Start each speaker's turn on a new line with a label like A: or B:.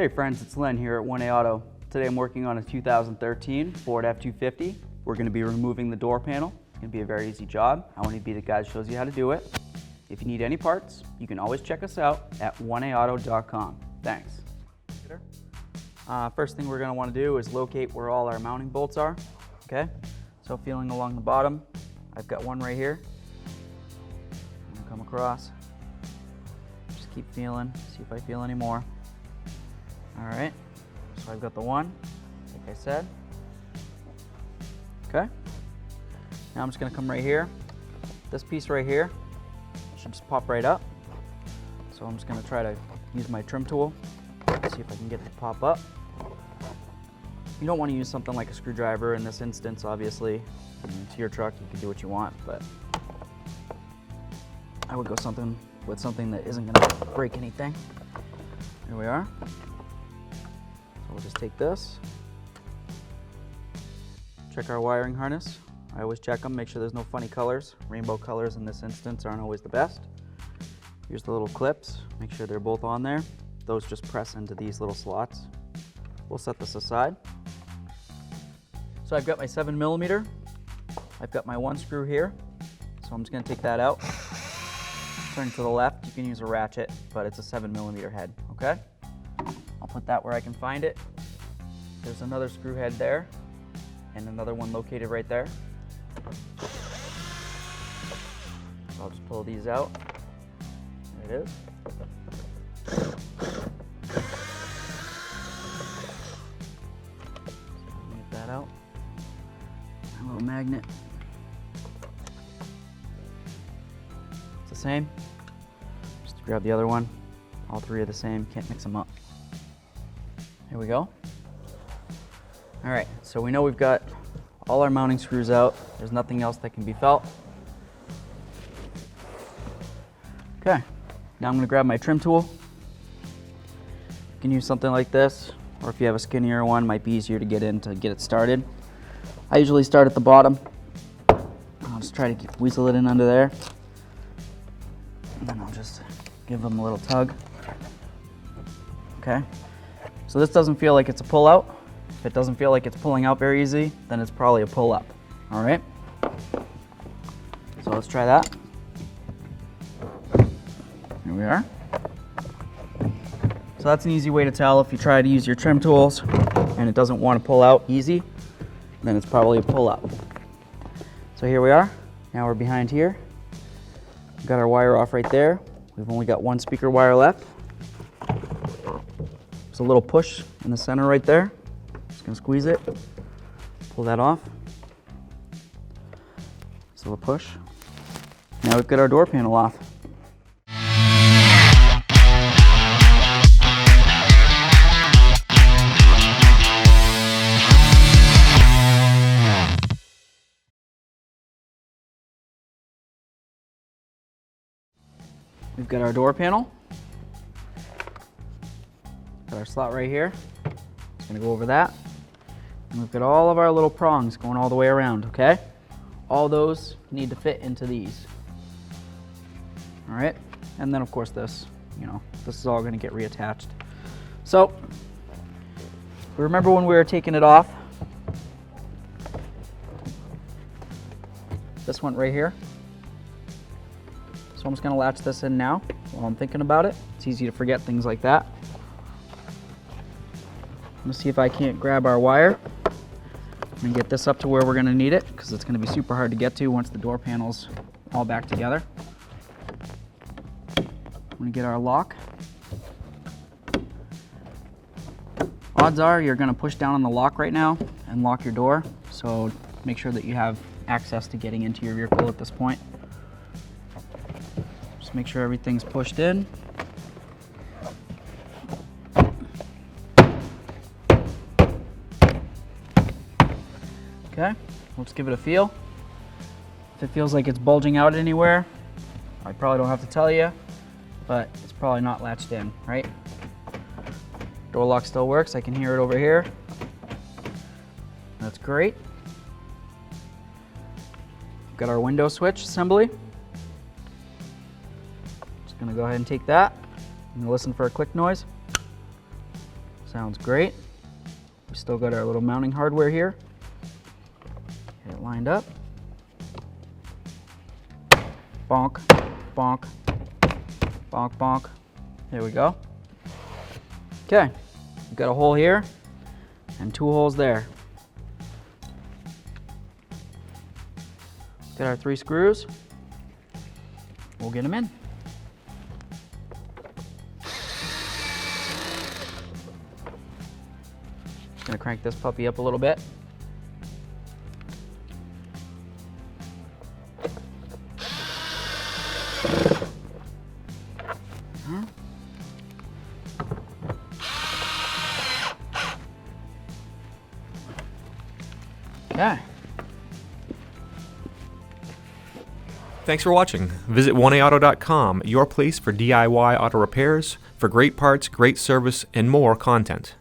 A: Hey friends, it's Len here at 1A Auto. Today I'm working on a 2013 Ford F250. We're going to be removing the door panel. It's going to be a very easy job. I want to be the guy that shows you how to do it. If you need any parts, you can always check us out at 1aauto.com. Thanks. First thing we're going to want to do is locate where all our mounting bolts are. Okay, so feeling along the bottom, I've got one right here. I'm going to come across. Just keep feeling, see if I feel any more. All right, so I've got the one, like I said. Okay, now I'm just gonna come right here. This piece right here should just pop right up. So I'm just gonna try to use my trim tool, see if I can get it to pop up. You don't wanna use something like a screwdriver in this instance, obviously. It's your truck, you can do what you want, but I would go with something that isn't gonna break anything. Here we are. We'll just take this, check our wiring harness. I always check them, make sure there's no funny colors. Rainbow colors in this instance aren't always the best. Here's the little clips, make sure they're both on there. Those just press into these little slots. We'll set this aside. So I've got my 7mm. I've got my one screw here. So I'm just gonna take that out. Turn to the left, you can use a ratchet, but it's a 7mm head, okay? I'll put that where I can find it. There's another screw head there and another one located right there. So I'll just pull these out. There it is. Get that out. A little magnet. It's the same. Just grab the other one. All three are the same, can't mix them up. Here we go. All right, so we know we've got all our mounting screws out. There's nothing else that can be felt. Okay, now I'm gonna grab my trim tool. You can use something like this, or if you have a skinnier one, it might be easier to get in to get it started. I usually start at the bottom. I'll just try to weasel it in under there. And then I'll just give them a little tug. Okay. So this doesn't feel like it's a pull out. If it doesn't feel like it's pulling out very easy, then it's probably a pull up. All right. So let's try that. Here we are. So that's an easy way to tell if you try to use your trim tools and it doesn't want to pull out easy, then it's probably a pull up. So here we are. Now we're behind here. We've got our wire off right there. We've only got one speaker wire left. A little push in the center right there. Just gonna squeeze it, pull that off. So a push. Now we've got our door panel off. We've got our door panel. Got our slot right here. Just gonna go over that. And we've got all of our little prongs going all the way around, okay? All those need to fit into these. All right, and then of course this, this is all gonna get reattached. So, remember when we were taking it off? This one right here. So I'm just gonna latch this in now while I'm thinking about it. It's easy to forget things like that. Let's see if I can't grab our wire and get this up to where we're gonna need it, because it's gonna be super hard to get to once the door panel's all back together. I'm gonna get our lock. Odds are you're gonna push down on the lock right now and lock your door, so make sure that you have access to getting into your vehicle at this point. Just make sure everything's pushed in. Okay, let's give it a feel. If it feels like it's bulging out anywhere, I probably don't have to tell you, but it's probably not latched in, right? Door lock still works, I can hear it over here. That's great. Got our window switch assembly. Just gonna go ahead and take that. I'm gonna listen for a click noise. Sounds great. We still got our little mounting hardware here. Get it lined up. Bonk, bonk, bonk, bonk. There we go. Okay, we've got a hole here and 2 holes there. Got our 3 screws. We'll get them in. Just gonna crank this puppy up a little bit. Okay.
B: Thanks for watching. Visit 1aauto.com, your place for DIY auto repairs, for great parts, great service, and more content.